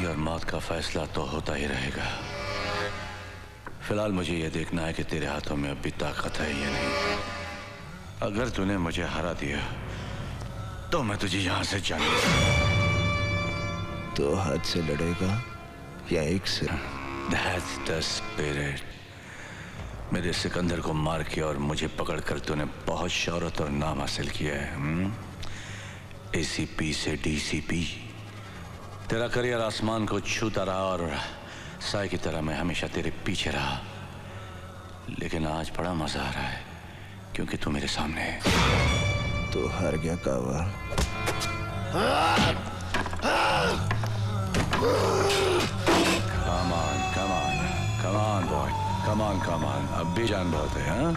जिंदगी और मौत का फैसला तो होता ही रहेगा। फिलहाल मुझे यह देखना है कि तेरे हाथों में अब भी ताकत है या नहीं। अगर तूने मुझे हरा दिया तो मैं तुझे यहां से जाने दूंगा। तो हाथ से लड़ेगा या एक से? That's the spirit। मेरे सिकंदर को मार के और मुझे पकड़कर तूने बहुत शौहरत और नाम हासिल किया है। ACP से DCP। तेरा करियर आसमान को छूता रहा और साए की तरह मैं हमेशा तेरे पीछे रहा। लेकिन आज बड़ा मजा आ रहा है क्योंकि तू मेरे सामने है। तो हार गया कावा। Come on, come on, come on boy, come on, come on। अब भी जान बहुत है, हाँ?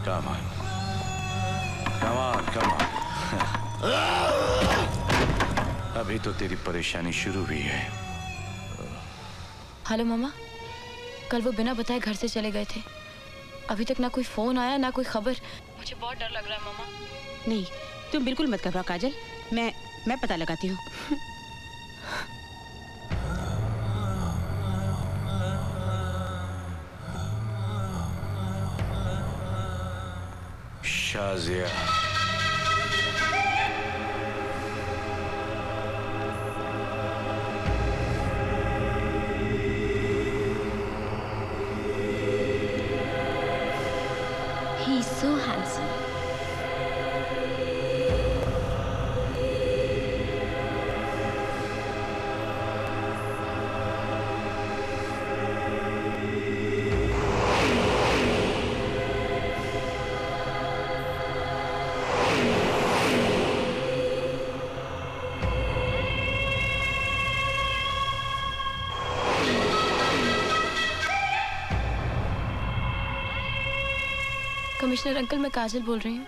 Come on, come on, come on। अभी तो तेरी परेशानी शुरू हुई है। हेलो मामा, कल वो बिना बताए घर से चले गए थे। अभी तक ना कोई फोन आया ना कोई खबर। मुझे बहुत डर लग रहा है मामा। नहीं, तुम बिल्कुल मत घबराओ काजल, मैं पता लगाती हूँ। Shazia, He's so handsome। Commissioner uncle, मैं काजल बोल रही हूँ।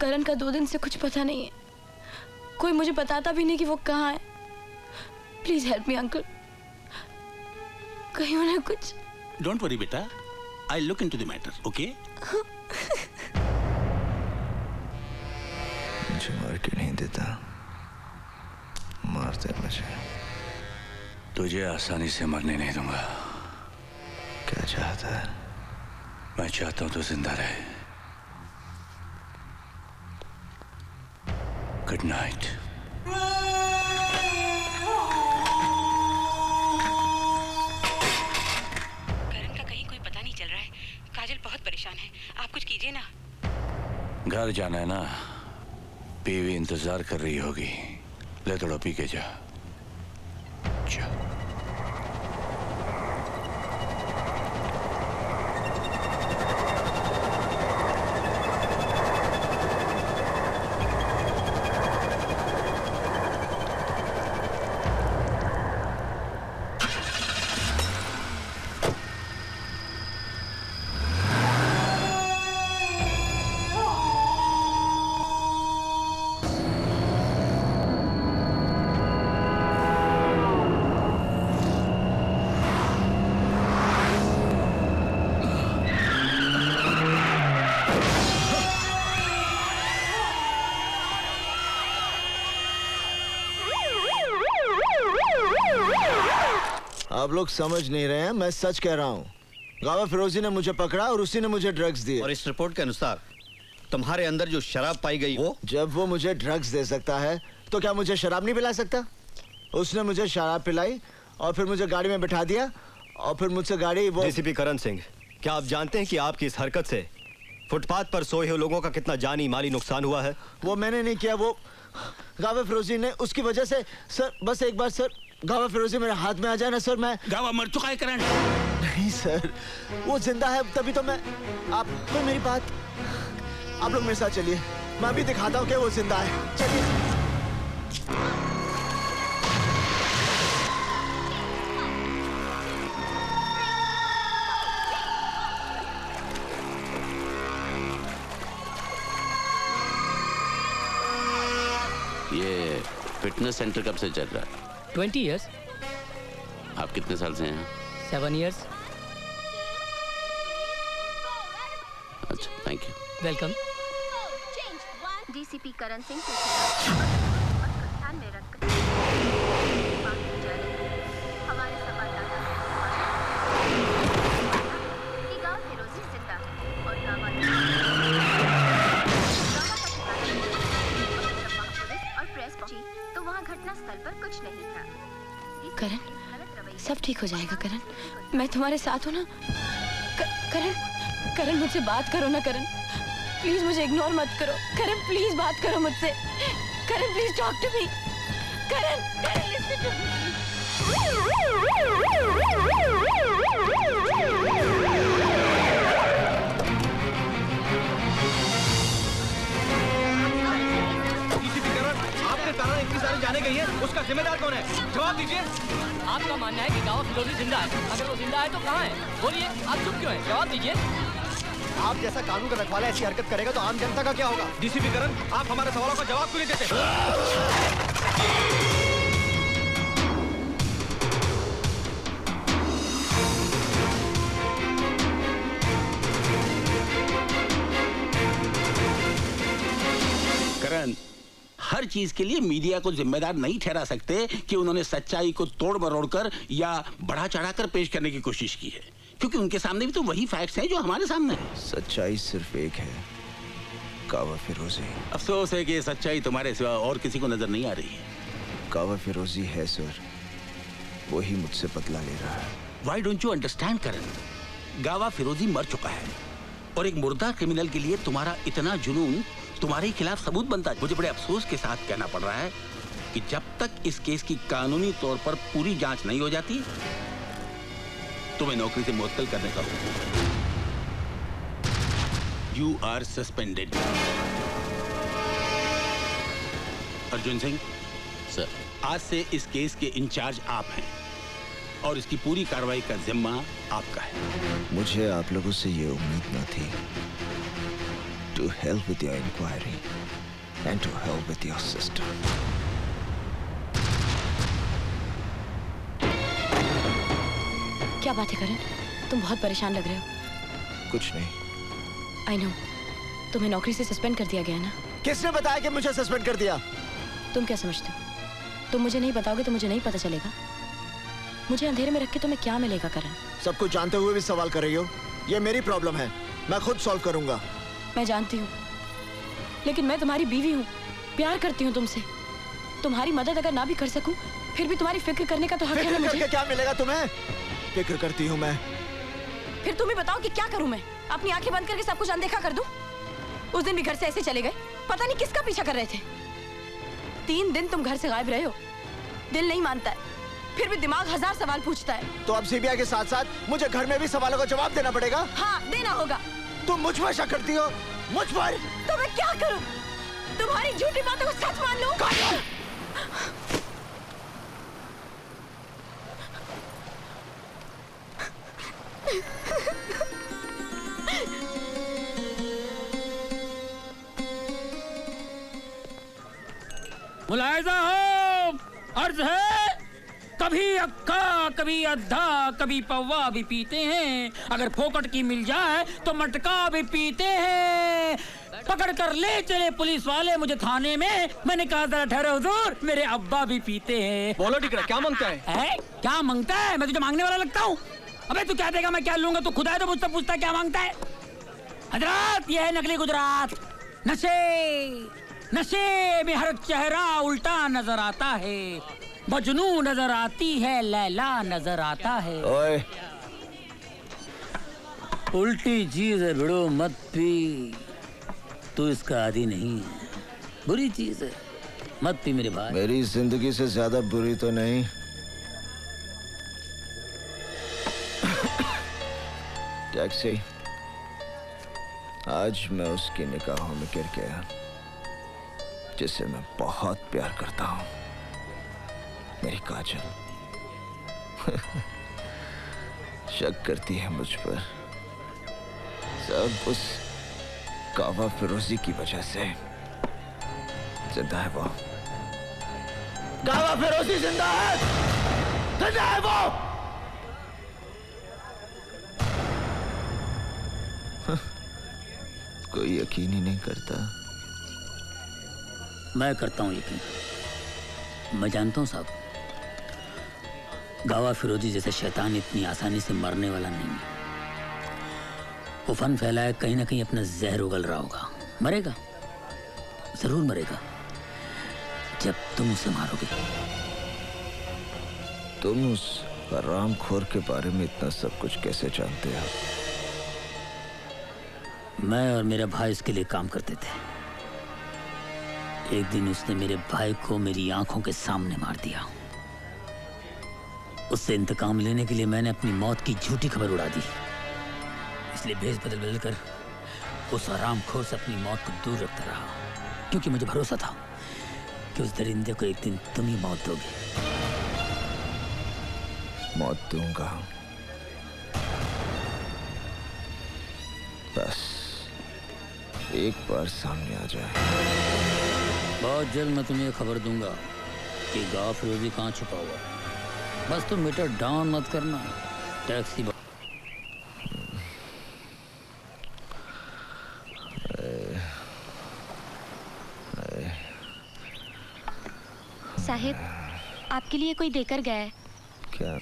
करण का 2 दिन से कुछ पता नहीं है। कोई मुझे बताता भी नहीं कि वो कहाँ है। Please help me uncle. कहीं उन्हें कुछ। डोंट वरी बेटा, I look into the matter, okay? मुझे मार के नहीं देता, मारते मुझे। तुझे आसानी से मरने नहीं दूंगा। क्या चाहता है? मैं चाहता हूं तू जिंदा रहे। Good night. करण का कहीं कोई पता नहीं चल रहा है। काजल बहुत परेशान है, आप कुछ कीजिए ना। घर जाना है ना, बीवी इंतजार कर रही होगी। ले थोड़ा पी के जा। जा। आप लोग समझ नहीं रहे हैं, मैं सच कह रहा हूँ। गावा फिरोजी ने मुझे पकड़ा और उसी ने मुझे ड्रग्स दिए। और इस रिपोर्ट के अनुसार तुम्हारे अंदर जो शराब पाई गई वो? जब वो मुझे ड्रग्स दे सकता है तो क्या मुझे शराब नहीं पिला सकता? उसने मुझे शराब पिलाई और फिर मुझे गाड़ी में बिठा दिया और फिर मुझसे गाड़ी वो। DCP करण सिंह, क्या आप जानते हैं कि आपकी इस हरकत से फुटपाथ पर सोए हुए लोगों का कितना जानी माली नुकसान हुआ है? वो मैंने नहीं किया, वो गावा फिरोजी ने। उसकी वजह से सर, बस एक बार सर गावा फिरोजी मेरे हाथ में आ जाए ना सर, मैं। गावा मर चुका है करण। नहीं सर, वो जिंदा है, तभी तो मैं। आप कोई मेरी बात, आप लोग मेरे साथ चलिए, मैं अभी दिखाता हूँ कि वो जिंदा है। चलिए। ये फिटनेस सेंटर कब से चल रहा है? 20 years। आप कितने साल से हैं? 7 years। अच्छा, thank you. Welcome. DCP Karan Singh ध्यान में रखकर ठीक हो जाएगा करण, मैं तुम्हारे साथ हूँ ना। करण, करण मुझसे बात करो ना करण, प्लीज मुझे इग्नोर मत करो। करण प्लीज बात करो मुझसे। Karan please talk to me. Karan, Karan listen to me. आपके कारण इतनी सारी जाने गई है, उसका जिम्मेदार कौन है? जवाब दीजिए। आपका मानना है कि गावा फिरोजी जिंदा है। अगर वो जिंदा है तो कहाँ है? बोलिए, आप चुप क्यों हैं? जवाब दीजिए। आप जैसा कानून का रखवाला ऐसी हरकत करेगा तो आम जनता का क्या होगा? डीसीपी करण, आप हमारे सवालों का जवाब क्यों नहीं देते? करण, हर चीज के लिए मीडिया को जिम्मेदार नहीं ठहरा सकते कि उन्होंने सच्चाई को तोड़ मरोड़ कर या बढ़ा चढ़ाकर पेश करने की कोशिश की है, क्योंकि उनके सामने भी तो वही फैक्ट्स हैं जो हमारे सामने हैं। सच्चाई सिर्फ एक है, कावा फिरोजी। अफसोस है कि ये सच्चाई तुम्हारे सिवा और किसी को नजर नहीं आ रही है। कावा फिरोजी है सर, वही मुझसे बदला ले रहा है। Why don't you understand, करण? गावा फिरोजी मर चुका है और एक मुर्दा क्रिमिनल के लिए तुम्हारा इतना जुनून तुम्हारे खिलाफ सबूत बनता है। मुझे बड़े अफसोस के साथ कहना पड़ रहा है कि जब तक इस केस की कानूनी तौर पर पूरी जांच नहीं हो जाती, तुम्हें नौकरी से मुअत्तल करने का हुक्म। You are suspended. Arjun Singh sir, आज से इस केस के इंचार्ज आप हैं और इसकी पूरी कार्रवाई का जिम्मा आपका है। मुझे आप लोगों से ये उम्मीद न थी। To hell with your inquiry and to hell with your sister. क्या बात है करण, तुम बहुत परेशान लग रहे हो। कुछ नहीं। आई नो, तुम्हें नौकरी से सस्पेंड कर दिया गया ना। किसने बताया कि मुझे सस्पेंड कर दिया? तुम क्या समझते हो? तुम मुझे नहीं बताओगे तो मुझे नहीं पता चलेगा। मुझे अंधेरे में रख के तुम्हें क्या मिलेगा करण? सब कुछ जानते हुए भी सवाल कर रही हो? ये मेरी प्रॉब्लम है, मैं खुद सॉल्व करूंगा। मैं जानती हूँ, लेकिन मैं तुम्हारी बीवी हूँ, प्यार करती हूँ तुमसे। तुम्हारी मदद अगर ना भी कर सकूं, फिर भी तुम्हारी फिक्र करने का तो हक है ना मुझे। करके क्या मिलेगा तुम्हें? फिक्र करती हूँ मैं। फिर तुम ही बताओ कि क्या करूं मैं? अपनी आंखें बंद करके सब कुछ अनदेखा कर दूं? उस दिन भी घर से ऐसे चले गए, पता नहीं किसका पीछा कर रहे थे। 3 दिन तुम घर से गायब रहे हो, दिल नहीं मानता है, फिर भी दिमाग 1000 सवाल पूछता है। तो अब सीबीआई के साथ साथ मुझे घर में भी सवालों का जवाब देना पड़ेगा? हाँ, देना होगा। तुम मुझ पर शक करती हो? मुझ पर? तो मैं क्या करूं? तुम्हारी झूठी बातों को सच मान लूं? मुलायजा हो, अर्ज है, कभी अक्का कभी अद्धा कभी पौवा भी पीते हैं, अगर फोकट की मिल जाए तो मटका भी पीते हैं। पकड़ कर ले चले पुलिस वाले मुझे थाने में, मैंने कहा जरा ठहरो हुजूर, मेरे अब्बा भी पीते हैं। बोलो टिकरा, क्या मांगता है? क्या मांगता है? मैं तुझे मांगने वाला लगता हूँ? अबे तू क्या देगा, मैं क्या लूंगा? तू खुदा है तो मुझसे पूछता क्या मांगता है? हजरात, ये है नकली गुजरात। नशे में हर चेहरा उल्टा नजर आता है, मजनू नजर आती है, लैला नजर आता है। ओए, उल्टी चीज है भिड़ो मत पी, तू इसका आदी नहीं है, बुरी चीज है, मत पी मेरे भाई। मेरी जिंदगी से ज्यादा बुरी तो नहीं। टैक्सी, आज मैं उसकी निगाहों में गिर गया जिसे मैं बहुत प्यार करता हूँ, मेरी काजल। शक करती है मुझ पर, सब उस कावा फिरोजी की वजह से। जिंदा है वो, कावा फिरोजी जिंदा है, जिंदा है वो। कोई यकीन ही नहीं करता। मैं करता हूँ यकीन, मैं जानता हूँ साहब, गावा फिरोजी जैसे शैतान इतनी आसानी से मरने वाला नहीं है। वो फन फैलाए कहीं ना कहीं अपना जहर उगल रहा होगा, मरेगा, जरूर मरेगा, जब तुम उसे मारोगे। तुम उस हरामखोर के बारे में इतना सब कुछ कैसे जानते हो? मैं और मेरा भाई इसके लिए काम करते थे। एक दिन उसने मेरे भाई को मेरी आंखों के सामने मार दिया। उससे इंतकाम लेने के लिए मैंने अपनी मौत की झूठी खबर उड़ा दी। इसलिए भेष बदल बदल कर उस हरामखोर से अपनी मौत को दूर रखता रहा, क्योंकि मुझे भरोसा था कि उस दरिंदे को एक दिन तुम ही मौत दोगे। मौत दूंगा, बस एक बार सामने आ जाए। बहुत जल्द मैं तुम्हें खबर दूंगा कि गाँव फिरोजी कहाँ छुपा हुआ है। बस तुम मीटर डाउन मत करना। टैक्सी साहिब, आपके लिए कोई देकर गया है। क्या?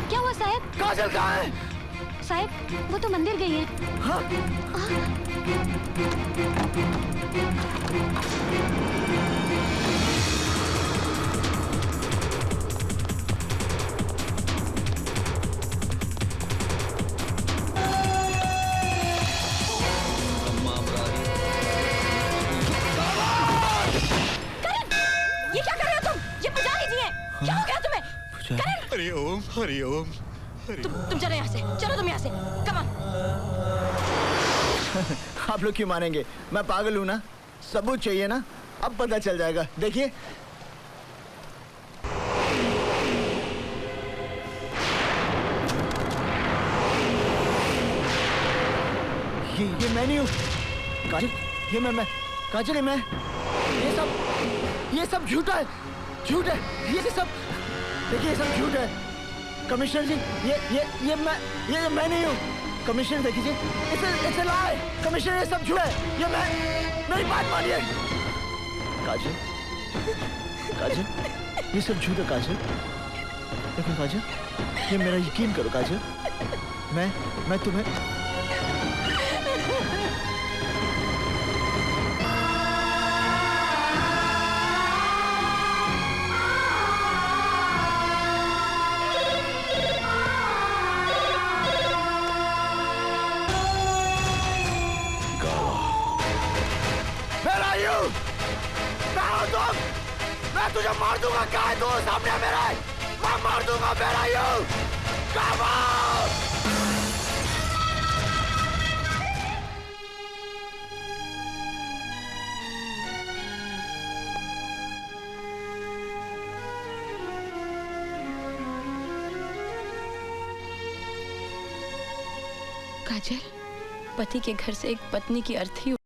क्या हुआ साहब? काजल कहाँ है? साहब, वो तो मंदिर गई है। हाँ? ये क्या कर रहे हो तुम? ये पुजारी जी हैं। क्या हो गया तुम्हें? हरिओम हरिओम। तुम चलो यहाँ से, चलो तुम यहाँ से, कम ऑन। आप लोग क्यों मानेंगे? मैं पागल हूं ना? सबूत चाहिए ना? अब पता चल जाएगा, देखिए। ये मैं नहीं हूँ। काजल, ये मैं काजल, ये मैं। ये सब झूठा है, झूठ है। ये सब देखिए, ये सब झूठ है। कमिश्नर जी, ये मैं नहीं हूँ। कमिश्नर देखिए, इट्स अ लाई। कमिश्नर, ये सब झूठ है। ये मैं, मेरी बात मानिए। काजल, ये सब झूठ है काजल। देखो काजल, ये मेरा यकीन करो काजल। मैं तुम्हें मैं तुझे मार दूंगा। क्या है तू सामने मेरा? मैं मार दूंगा। मेरा यू काजल, पति के घर से एक पत्नी की अर्थी